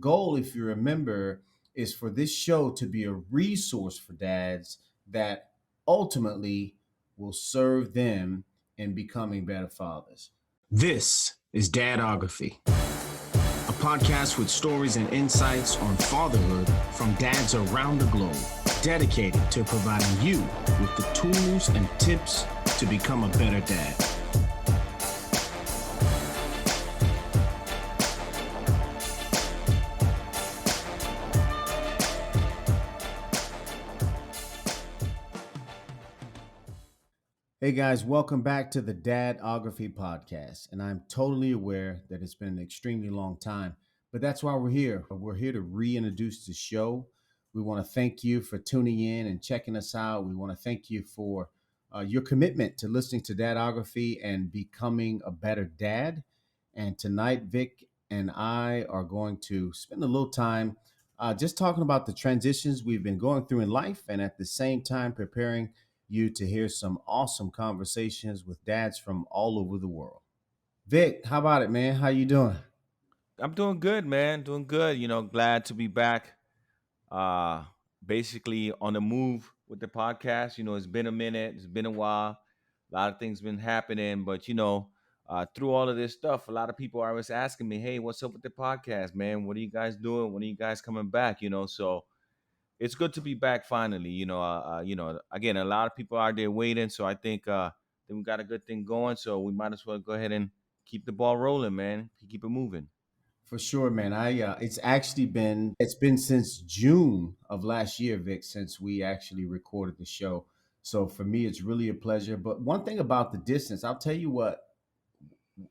goal, if you remember, is for this show to be a resource for dads that ultimately will serve them in becoming better fathers. This is Dadography, a podcast with stories and insights on fatherhood from dads around the globe, dedicated to providing you with the tools and tips to become a better dad. Hey guys, welcome back to the Dadography podcast. And I'm totally aware that it's been an extremely long time, but that's why we're here. We're here to reintroduce the show. We want to thank you for tuning in and checking us out. We want to thank you for your commitment to listening to Dadography and becoming a better dad. And tonight, Vic and I are going to spend a little time just talking about the transitions we've been going through in life and at the same time preparing you to hear some awesome conversations with dads from all over the world. Vic, how about it, man? How you doing? I'm doing good, man. Doing good. Glad to be back. Uh Basically on the move with the podcast. It's been a minute, it's been a while. A lot of things been happening, but through all of this stuff, a lot of people are always asking me, "Hey, what's up with the podcast, man? What are you guys doing? When are you guys coming back?" So it's good to be back finally. Again, a lot of people are there waiting, so I think we got a good thing going. So we might as well go ahead and keep the ball rolling, man. Keep it moving. For sure, man. It's been since June of last year, Vic, since we actually recorded the show. So for me, it's really a pleasure. But one thing about the distance, I'll tell you what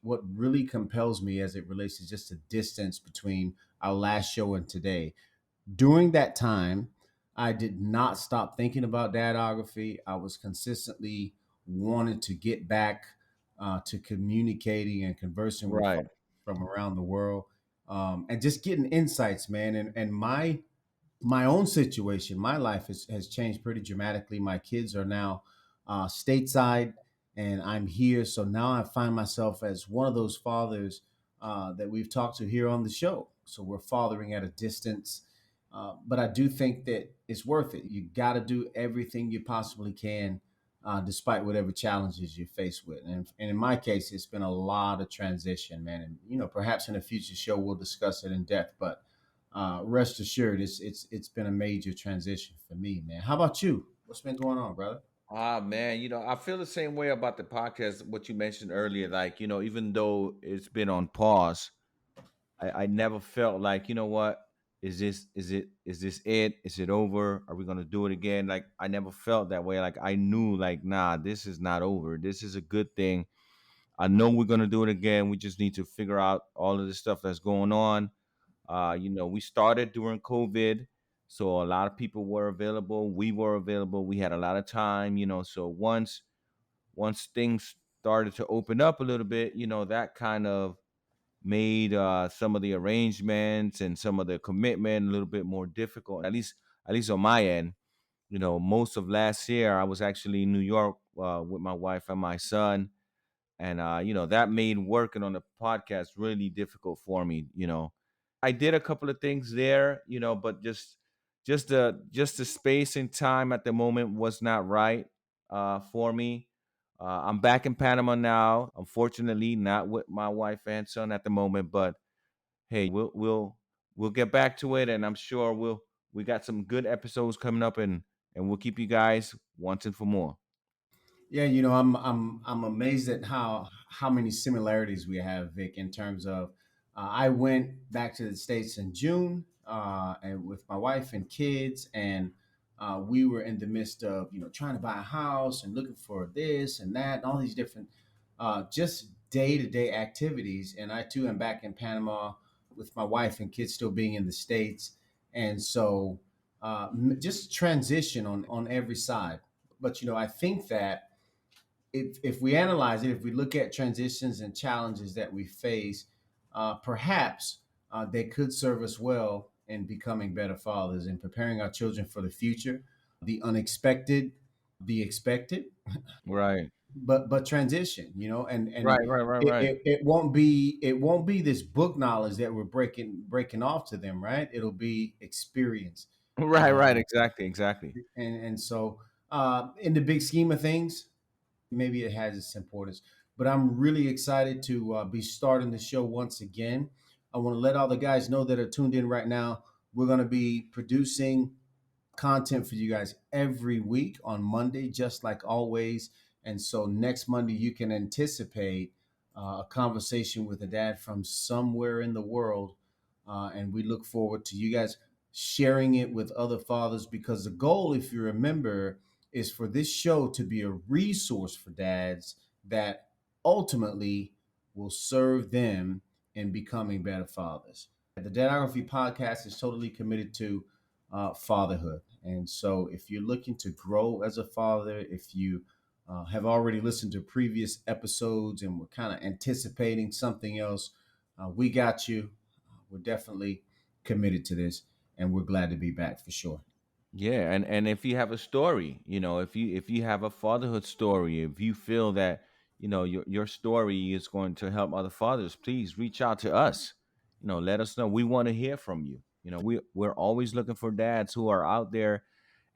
really compels me as it relates to just the distance between our last show and today. During that time, I did not stop thinking about dadography. I was consistently wanting to get back to communicating and conversing with folks Right. from around the world, and just getting insights, man. And my own situation, my life has changed pretty dramatically. My kids are now stateside, and I'm here. So now I find myself as one of those fathers that we've talked to here on the show. So we're fathering at a distance, but I do think that it's worth it. You got to do everything you possibly can, despite whatever challenges you face with. And in my case, it's been a lot of transition, man. And perhaps in a future show we'll discuss it in depth. But rest assured, it's been a major transition for me, man. How about you? What's been going on, brother? Ah, man, I feel the same way about the podcast, what you mentioned earlier. Like, even though it's been on pause, I never felt like, what, is this it? Is it over? Are we gonna do it again? Like, I never felt that way. Like, I knew, like, nah, this is not over. This is a good thing. I know we're gonna do it again. We just need to figure out all of the stuff that's going on. We started during COVID, so a lot of people were available. We were available. We had a lot of time, So once things started to open up a little bit, that kind of made some of the arrangements and some of the commitment a little bit more difficult. At least on my end. Most of last year I was actually in New York with my wife and my son, and that made working on the podcast really difficult for me. I did a couple of things there, but just the space and time at the moment was not right for me. I'm back in Panama now. Unfortunately, not with my wife and son at the moment, but hey, we'll get back to it, and I'm sure we got some good episodes coming up, and we'll keep you guys wanting for more. Yeah, I'm amazed at how many similarities we have, Vic, in terms of I went back to the States in June, and with my wife and kids, and we were in the midst of trying to buy a house and looking for this and that and all these different just day to day activities. And I too am back in Panama with my wife and kids still being in the States, and so just transition on every side. But I think that if we analyze it, if we look at transitions and challenges that we face, perhaps they could serve us well in becoming better fathers and preparing our children for the future, the unexpected, the expected. Right. but transition, and Right, right, right, it, right. it, it won't be this book knowledge that we're breaking off to them, right? It'll be experience. Right, right, um, exactly, exactly. and so in the big scheme of things, maybe it has its importance. But I'm really excited to be starting the show once again. I want to let all the guys know that are tuned in right now. We're going to be producing content for you guys every week on Monday, just like always. And so next Monday, you can anticipate a conversation with a dad from somewhere in the world. And we look forward to you guys sharing it with other fathers, because the goal, if you remember, is for this show to be a resource for dads that ultimately will serve them in becoming better fathers. The Dadography podcast is totally committed to fatherhood. And so, if you're looking to grow as a father, if you have already listened to previous episodes and we're kind of anticipating something else, we got you. We're definitely committed to this, and we're glad to be back for sure. Yeah, and if you have a story, if you have a fatherhood story, if you feel that your story is going to help other fathers, please reach out to us. Let us know. We want to hear from you. We're always looking for dads who are out there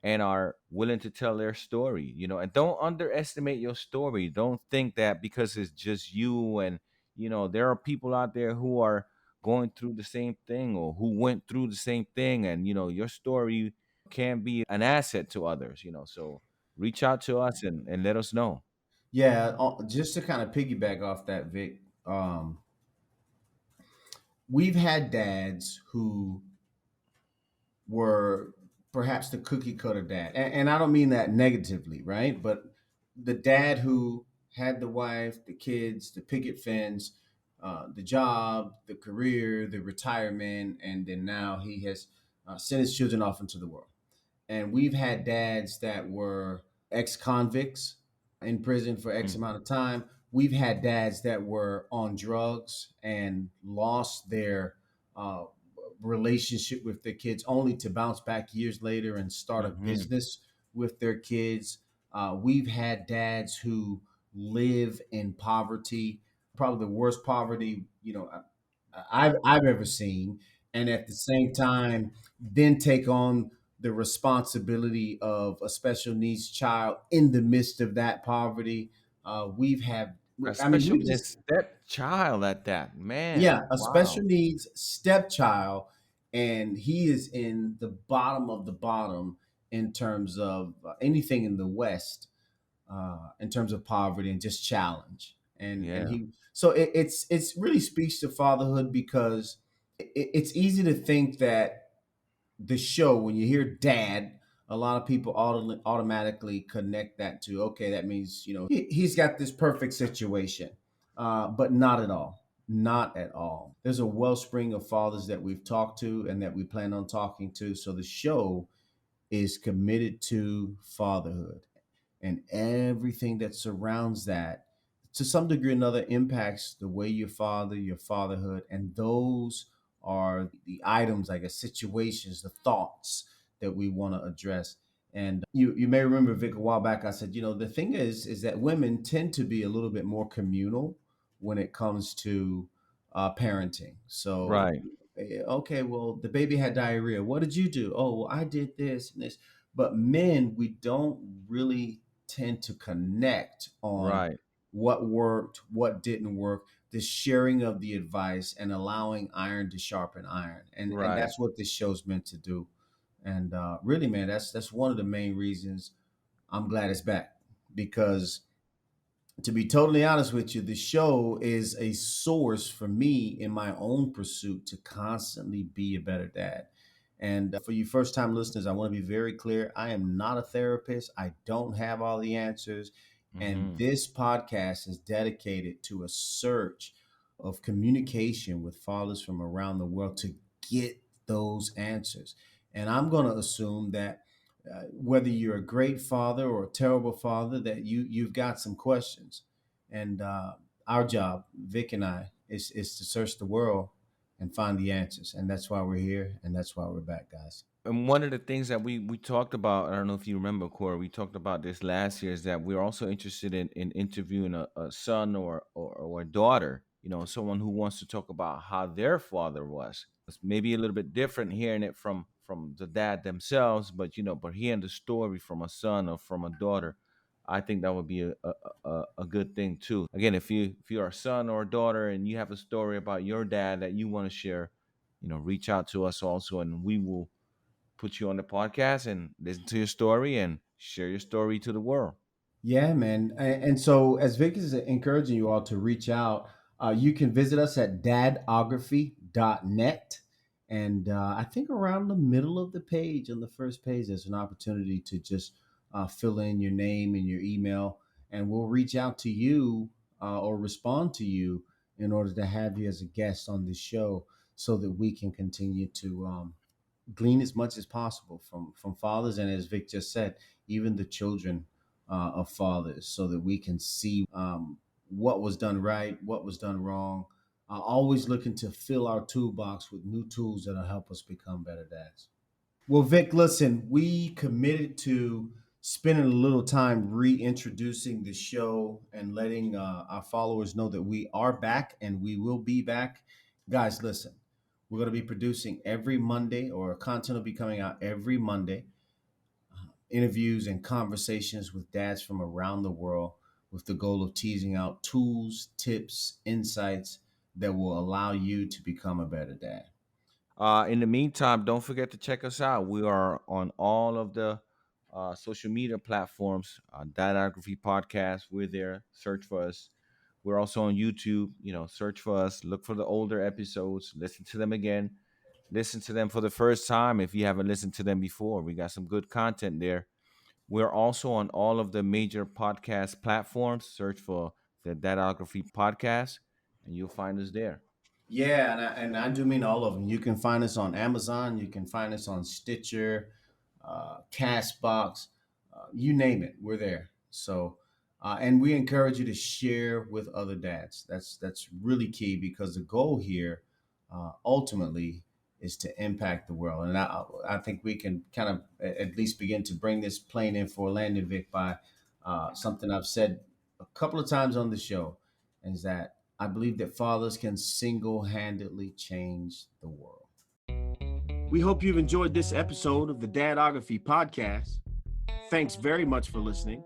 and are willing to tell their story. And don't underestimate your story. Don't think that because it's just you, and there are people out there who are going through the same thing or who went through the same thing, and your story can be an asset to others. So reach out to us and let us know. Yeah, just to kind of piggyback off that, Vic, um, we've had dads who were perhaps the cookie cutter dad. And I don't mean that negatively, right? But the dad who had the wife, the kids, the picket fence, the job, the career, the retirement, and then now he has sent his children off into the world. And we've had dads that were ex convicts in prison for X Mm. amount of time. We've had dads that were on drugs and lost their uh, relationship with their kids, only to bounce back years later and start a Hmm. business with their kids. We've had dads who live in poverty, probably the worst poverty I've ever seen, and at the same time, then take on the responsibility of a special needs child in the midst of that poverty. We've had, A I mean, special we just, needs stepchild at that, yeah, man. a special Wow. needs stepchild, and he is in the bottom of the bottom in terms of anything in the West, in terms of poverty and just challenge. And Yeah. he, so it's really speaks to fatherhood, because it's easy to think that the show, when you hear dad, a lot of people automatically connect that to, okay, that means he's got this perfect situation, but not at all. Not at all. There's a wellspring of fathers that we've talked to and that we plan on talking to. So the show is committed to fatherhood, and everything that surrounds that, to some degree or another, impacts the way you father, your fatherhood. And those are the items, I guess, situations, the thoughts that we want to address. And you may remember, Vic, a while back I said, the thing is that women tend to be a little bit more communal when it comes to parenting. So Right. okay, well, the baby had diarrhea, what did you do? Oh, well, I did this and this. But men, we don't really tend to connect on Right. what worked, what didn't work, the sharing of the advice, and allowing iron to sharpen iron. And Right. that's what this show's meant to do. And really, man, that's one of the main reasons I'm glad it's back, because to be totally honest with you, the show is a source for me in my own pursuit to constantly be a better dad. And for you first time listeners, I want to be very clear. I am not a therapist. I don't have all the answers. And Hmm. this podcast is dedicated to a search of communication with fathers from around the world to get those answers. And I'm going to assume that whether you're a great father or a terrible father, that you've got some questions. And our job, Vic and I, is to search the world and find the answers. And that's why we're here, and that's why we're back, guys. And one of the things that we talked about, I don't know if you remember, Corey, we talked about this last year, is that we're also interested in interviewing a son or a daughter, someone who wants to talk about how their father was. It's maybe a little bit different hearing it from the dad themselves, but hearing the story from a son or from a daughter, I think that would be a good thing too. Again, if you're a son or a daughter and you have a story about your dad that you want to share, reach out to us also, and we will put you on the podcast and listen to your story and share your story to the world. Yeah, man. And so, as Vic is encouraging you all to reach out, you can visit us at dadography.net. And I think around the middle of the page, on the first page, there's an opportunity to just fill in your name and your email, and we'll reach out to you or respond to you in order to have you as a guest on this show so that we can continue to glean as much as possible from fathers, and as Vic just said, even the children of fathers, so that we can see what was done right, what was done wrong. Always looking to fill our toolbox with new tools that'll help us become better dads. Well, Vic, listen, we committed to spending a little time reintroducing the show and letting our followers know that we are back and we will be back. Guys, listen, we're going to be producing every Monday, or content will be coming out every Monday. Interviews and conversations with dads from around the world with the goal of teasing out tools, tips, insights that will allow you to become a better dad. In the meantime, don't forget to check us out. We are on all of the social media platforms. Dadography Podcast. We're there. Search for us. We're also on YouTube. Search for us. Look for the older episodes. Listen to them again. Listen to them for the first time if you haven't listened to them before. We got some good content there. We're also on all of the major podcast platforms. Search for the Dadography Podcast, and you'll find us there. Yeah, and I do mean all of them. You can find us on Amazon. You can find us on Stitcher, Castbox, you name it. We're there. So, and we encourage you to share with other dads. That's really key, because the goal here, ultimately, is to impact the world. And I think we can kind of at least begin to bring this plane in for landing, Vic, by something I've said a couple of times on the show, is that I believe that fathers can single-handedly change the world. We hope you've enjoyed this episode of the Dadography Podcast. Thanks very much for listening.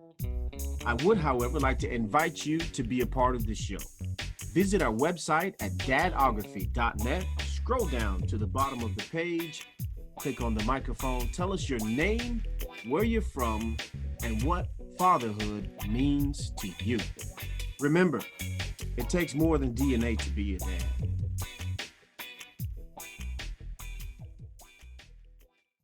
I would, however, like to invite you to be a part of the show. Visit our website at dadography.net. Scroll down to the bottom of the page, click on the microphone, tell us your name, where you're from, and what fatherhood means to you. Remember, it takes more than DNA to be a dad.